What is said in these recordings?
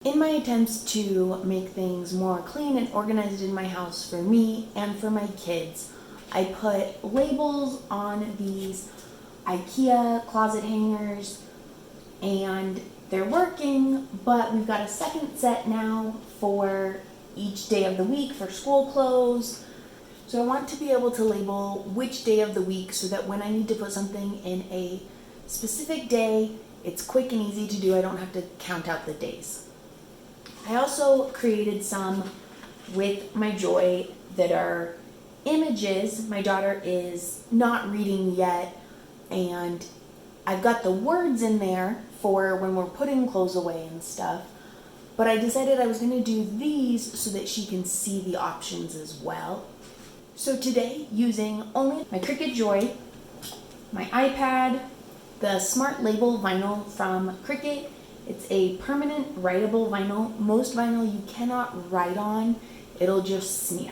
In my attempts to make things more clean and organized in my house for me and for my kids, I put labels on these IKEA closet hangers and they're working, but we've got a second set now for each day of the week for school clothes. So I want to be able to label which day of the week so that when I need to put something in a specific day, it's quick and easy to do. I don't have to count out the days. I also created some with my Joy that are images. My daughter is not reading yet, and I've got the words in there for when we're putting clothes away and stuff, but I decided I was going to do these so that she can see the options as well. So today, using only my Cricut Joy, my iPad, the Smart Label vinyl from Cricut. It's a permanent writable vinyl. Most vinyl you cannot write on, it'll just smear.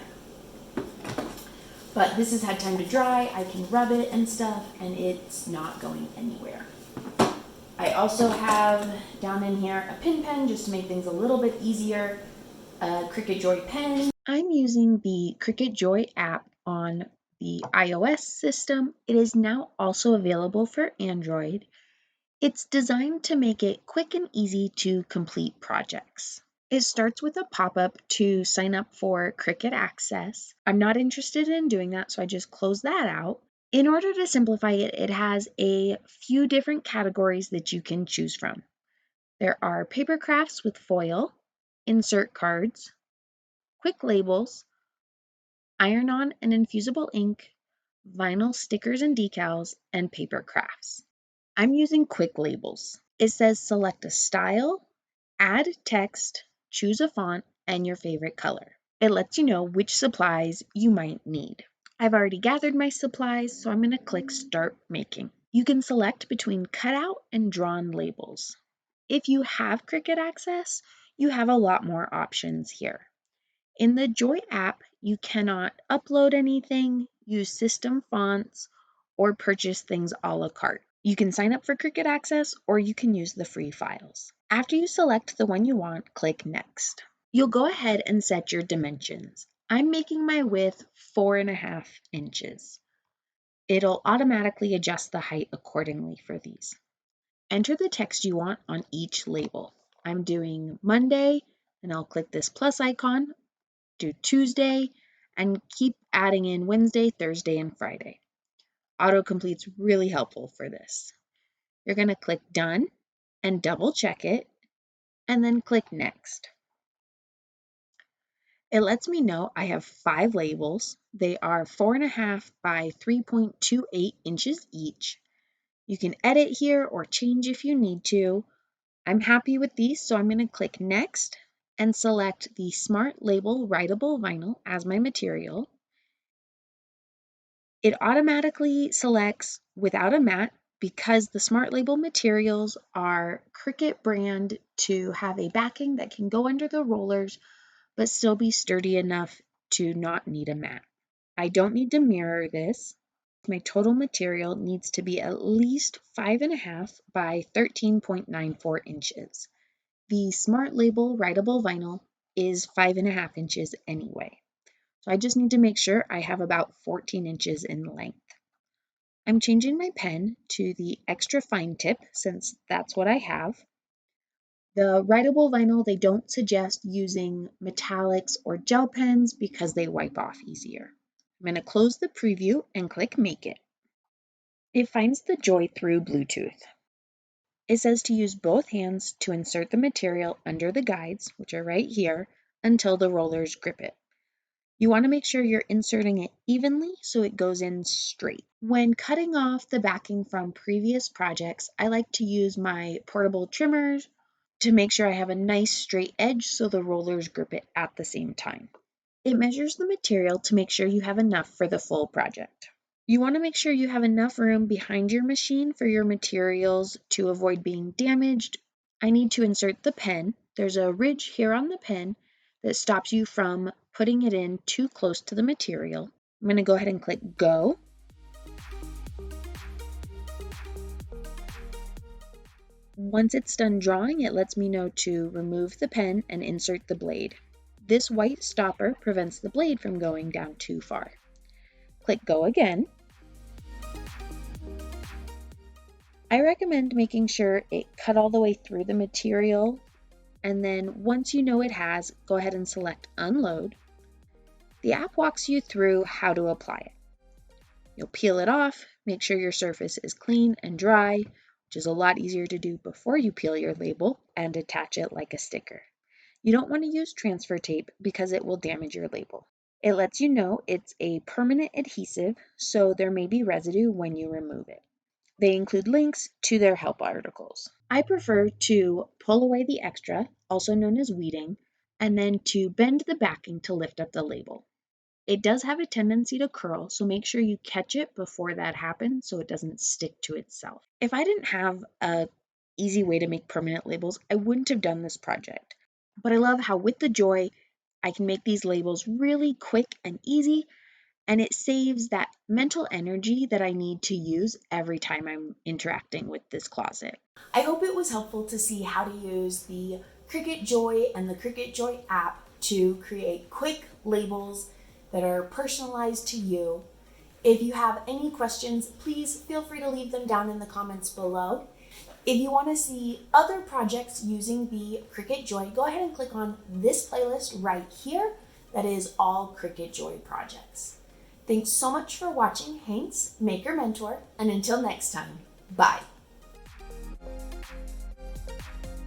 But this has had time to dry, I can rub it and stuff, and it's not going anywhere. I also have down in here a pin pen just to make things a little bit easier, a Cricut Joy pen. I'm using the Cricut Joy app on the iOS system. It is now also available for Android. It's designed to make it quick and easy to complete projects. It starts with a pop-up to sign up for Cricut Access. I'm not interested in doing that, so I just close that out. In order to simplify it, it has a few different categories that you can choose from. There are paper crafts with foil, insert cards, quick labels, iron-on and infusible ink, vinyl stickers and decals, and paper crafts. I'm using quick labels. It says select a style, add text, choose a font, and your favorite color. It lets you know which supplies you might need. I've already gathered my supplies, so I'm going to click Start Making. You can select between cutout and drawn labels. If you have Cricut Access, you have a lot more options here. In the Joy app, you cannot upload anything, use system fonts, or purchase things a la carte. You can sign up for Cricut Access or you can use the free files. After you select the one you want, click Next. You'll go ahead and set your dimensions. I'm making my width 4.5 inches. It'll automatically adjust the height accordingly for these. Enter the text you want on each label. I'm doing Monday, and I'll click this plus icon, do Tuesday, and keep adding in Wednesday, Thursday, and Friday. Autocomplete's really helpful for this. You're going to click Done and double check it, and then click Next. It lets me know I have 5 labels. They are 4.5 by 3.28 inches each. You can edit here or change if you need to. I'm happy with these, so I'm going to click Next and select the Smart Label Writable Vinyl as my material. It automatically selects without a mat because the Smart Label materials are Cricut brand to have a backing that can go under the rollers but still be sturdy enough to not need a mat. I don't need to mirror this. My total material needs to be at least 5.5 by 13.94 inches. The Smart Label Writable Vinyl is 5.5 inches anyway. So I just need to make sure I have about 14 inches in length. I'm changing my pen to the extra fine tip since that's what I have. The writable vinyl, they don't suggest using metallics or gel pens because they wipe off easier. I'm going to close the preview and click Make It. It finds the Joy through Bluetooth. It says to use both hands to insert the material under the guides, which are right here, until the rollers grip it. You want to make sure you're inserting it evenly so it goes in straight. When cutting off the backing from previous projects, I like to use my portable trimmers to make sure I have a nice straight edge so the rollers grip it at the same time. It measures the material to make sure you have enough for the full project. You want to make sure you have enough room behind your machine for your materials to avoid being damaged. I need to insert the pen. There's a ridge here on the pen that stops you from putting it in too close to the material. I'm going to go ahead and click Go. Once it's done drawing, it lets me know to remove the pen and insert the blade. This white stopper prevents the blade from going down too far. Click Go again. I recommend making sure it cut all the way through the material, and then once you know it has, go ahead and select Unload. The app walks you through how to apply it. You'll peel it off, make sure your surface is clean and dry, which is a lot easier to do before you peel your label, and attach it like a sticker. You don't want to use transfer tape because it will damage your label. It lets you know it's a permanent adhesive, so there may be residue when you remove it. They include links to their help articles. I prefer to pull away the extra, also known as weeding, and then to bend the backing to lift up the label. It does have a tendency to curl, so make sure you catch it before that happens so it doesn't stick to itself. If I didn't have an easy way to make permanent labels, I wouldn't have done this project. But I love how with the Joy, I can make these labels really quick and easy, and it saves that mental energy that I need to use every time I'm interacting with this closet. I hope it was helpful to see how to use the Cricut Joy and the Cricut Joy app to create quick labels that are personalized to you. If you have any questions, please feel free to leave them down in the comments below. If you want to see other projects using the Cricut Joy, go ahead and click on this playlist right here. That is all Cricut Joy projects. Thanks so much for watching, Hanks, Maker Mentor, and until next time, bye.